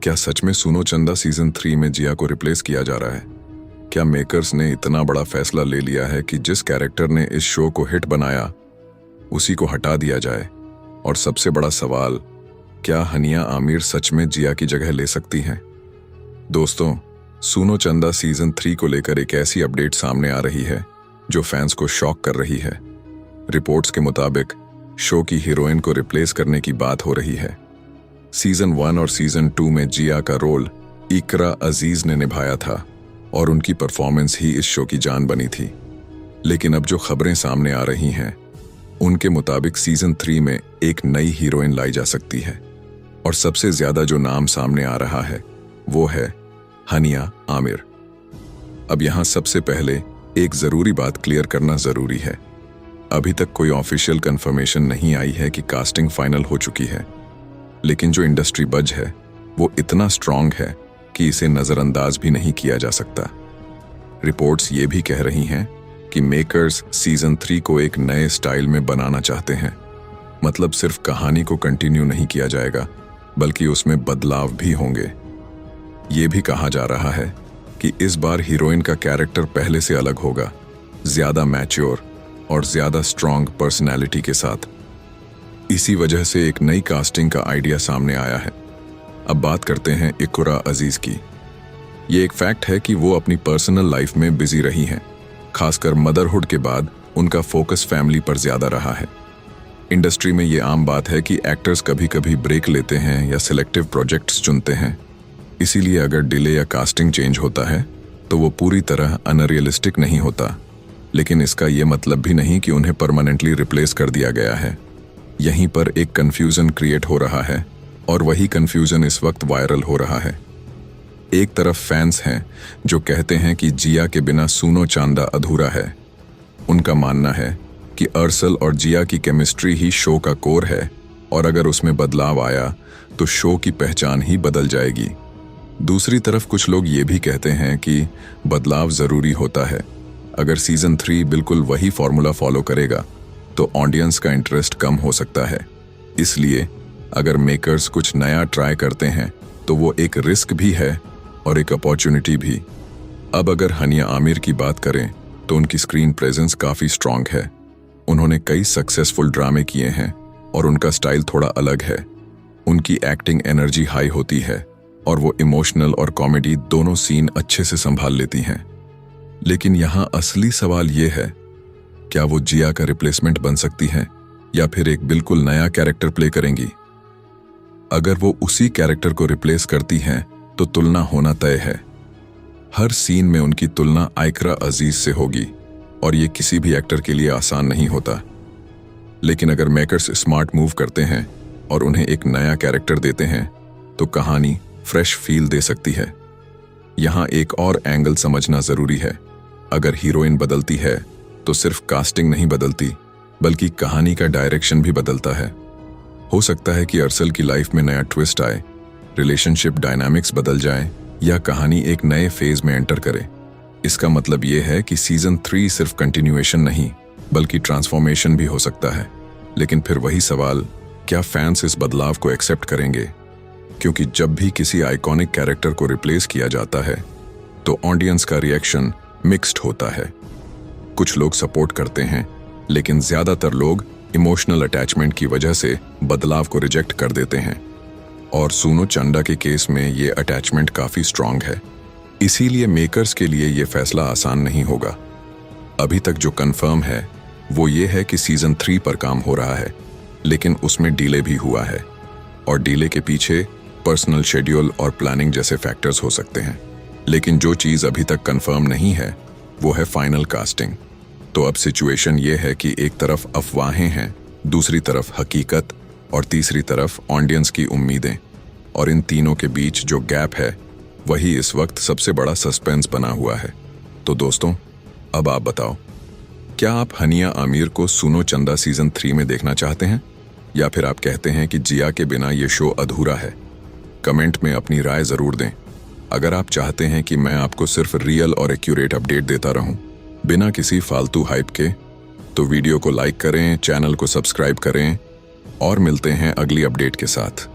क्या सच में सूनो चंदा सीजन 3 में जिया को रिप्लेस किया जा रहा है? क्या मेकर्स ने इतना बड़ा फैसला ले लिया है कि जिस कैरेक्टर ने इस शो को हिट बनाया उसी को हटा दिया जाए? और सबसे बड़ा सवाल, क्या हनिया आमिर सच में जिया की जगह ले सकती हैं? दोस्तों, सूनो चंदा सीजन 3 को लेकर एक ऐसी अपडेट सामने आ रही है जो फैंस को शॉक कर रही है। रिपोर्ट्स के मुताबिक शो की हीरोइन को रिप्लेस करने की बात हो रही है। सीजन 1 और सीजन 2 में जिया का रोल इकरा अजीज ने निभाया था और उनकी परफॉर्मेंस ही इस शो की जान बनी थी। लेकिन अब जो खबरें सामने आ रही हैं उनके मुताबिक सीजन 3 में एक नई हीरोइन लाई जा सकती है और सबसे ज्यादा जो नाम सामने आ रहा है वो है हनिया आमिर। अब यहां सबसे पहले एक जरूरी बात क्लियर करना जरूरी है। अभी तक कोई ऑफिशियल कंफर्मेशन नहीं आई है कि कास्टिंग फाइनल हो चुकी है, लेकिन जो इंडस्ट्री बज है वो इतना स्ट्रांग है कि इसे नजरअंदाज भी नहीं किया जा सकता। रिपोर्ट्स ये भी कह रही हैं कि मेकर्स सीजन 3 को एक नए स्टाइल में बनाना चाहते हैं। मतलब सिर्फ कहानी को कंटिन्यू नहीं किया जाएगा बल्कि उसमें बदलाव भी होंगे। ये भी कहा जा रहा है कि इस बार हीरोइन का कैरेक्टर पहले से अलग होगा, ज्यादा मैच्योर और ज्यादा स्ट्रांग पर्सनैलिटी के साथ। इसी वजह से एक नई कास्टिंग का आइडिया सामने आया है। अब बात करते हैं इकरा अजीज की। ये एक फैक्ट है कि वो अपनी पर्सनल लाइफ में बिजी रही हैं। खासकर मदरहुड के बाद उनका फोकस फैमिली पर ज्यादा रहा है। इंडस्ट्री में ये आम बात है कि एक्टर्स कभी कभी ब्रेक लेते हैं या सिलेक्टिव प्रोजेक्ट्स चुनते हैं। इसीलिए अगर डिले या कास्टिंग चेंज होता है तो वो पूरी तरह अनरियलिस्टिक नहीं होता। लेकिन इसका ये मतलब भी नहीं कि उन्हें परमानेंटली रिप्लेस कर दिया गया है। यहीं पर एक कंफ्यूजन क्रिएट हो रहा है और वही कंफ्यूजन इस वक्त वायरल हो रहा है। एक तरफ फैंस हैं जो कहते हैं कि जिया के बिना सूनो चांदा अधूरा है। उनका मानना है कि अरसल और जिया की केमिस्ट्री ही शो का कोर है और अगर उसमें बदलाव आया तो शो की पहचान ही बदल जाएगी। दूसरी तरफ कुछ लोग ये भी कहते हैं कि बदलाव जरूरी होता है। अगर सीजन 3 बिल्कुल वही फॉर्मूला फॉलो करेगा तो ऑडियंस का इंटरेस्ट कम हो सकता है। इसलिए अगर मेकर्स कुछ नया ट्राई करते हैं तो वो एक रिस्क भी है और एक अपॉर्चुनिटी भी। अब अगर हनिया आमिर की बात करें तो उनकी स्क्रीन प्रेजेंस काफी स्ट्रांग है। उन्होंने कई सक्सेसफुल ड्रामे किए हैं और उनका स्टाइल थोड़ा अलग है। उनकी एक्टिंग एनर्जी हाई होती है और वो इमोशनल और कॉमेडी दोनों सीन अच्छे से संभाल लेती हैं। लेकिन यहाँ असली सवाल ये है, क्या वो जिया का रिप्लेसमेंट बन सकती हैं या फिर एक बिल्कुल नया कैरेक्टर प्ले करेंगी? अगर वो उसी कैरेक्टर को रिप्लेस करती हैं तो तुलना होना तय है। हर सीन में उनकी तुलना इकरा अजीज से होगी और ये किसी भी एक्टर के लिए आसान नहीं होता। लेकिन अगर मेकर्स स्मार्ट मूव करते हैं और उन्हें एक नया कैरेक्टर देते हैं तो कहानी फ्रेश फील दे सकती है। यहाँ एक और एंगल समझना जरूरी है। अगर हीरोइन बदलती है तो सिर्फ कास्टिंग नहीं बदलती बल्कि कहानी का डायरेक्शन भी बदलता है। हो सकता है कि अरसल की लाइफ में नया ट्विस्ट आए, रिलेशनशिप डायनामिक्स बदल जाए या कहानी एक नए फेज में एंटर करे। इसका मतलब यह है कि सीजन 3 सिर्फ कंटिन्यूएशन नहीं बल्कि ट्रांसफॉर्मेशन भी हो सकता है। लेकिन फिर वही सवाल, क्या फैंस इस बदलाव को एक्सेप्ट करेंगे? क्योंकि जब भी किसी आइकॉनिक कैरेक्टर को रिप्लेस किया जाता है तो ऑडियंस का रिएक्शन मिक्स्ड होता है। कुछ लोग सपोर्ट करते हैं लेकिन ज्यादातर लोग इमोशनल अटैचमेंट की वजह से बदलाव को रिजेक्ट कर देते हैं। और सूनो चंदा के केस में ये अटैचमेंट काफी स्ट्रांग है। इसीलिए मेकर्स के लिए ये फैसला आसान नहीं होगा। अभी तक जो कंफर्म है वो ये है कि सीजन 3 पर काम हो रहा है, लेकिन उसमें डिले भी हुआ है और डिले के पीछे पर्सनल शेड्यूल और प्लानिंग जैसे फैक्टर्स हो सकते हैं। लेकिन जो चीज अभी तक कंफर्म नहीं है वो है फाइनल कास्टिंग। तो अब सिचुएशन ये है कि एक तरफ अफवाहें हैं, दूसरी तरफ हकीकत और तीसरी तरफ ऑडियंस की उम्मीदें। और इन तीनों के बीच जो गैप है वही इस वक्त सबसे बड़ा सस्पेंस बना हुआ है। तो दोस्तों, अब आप बताओ, क्या आप हनिया आमिर को सूनो चंदा सीजन 3 में देखना चाहते हैं या फिर आप कहते हैं कि जिया के बिना ये शो अधूरा है? कमेंट में अपनी राय जरूर दें। अगर आप चाहते हैं कि मैं आपको सिर्फ रियल और एक्यूरेट अपडेट देता रहूं बिना किसी फालतू हाइप के, तो वीडियो को लाइक करें, चैनल को सब्सक्राइब करें और मिलते हैं अगली अपडेट के साथ।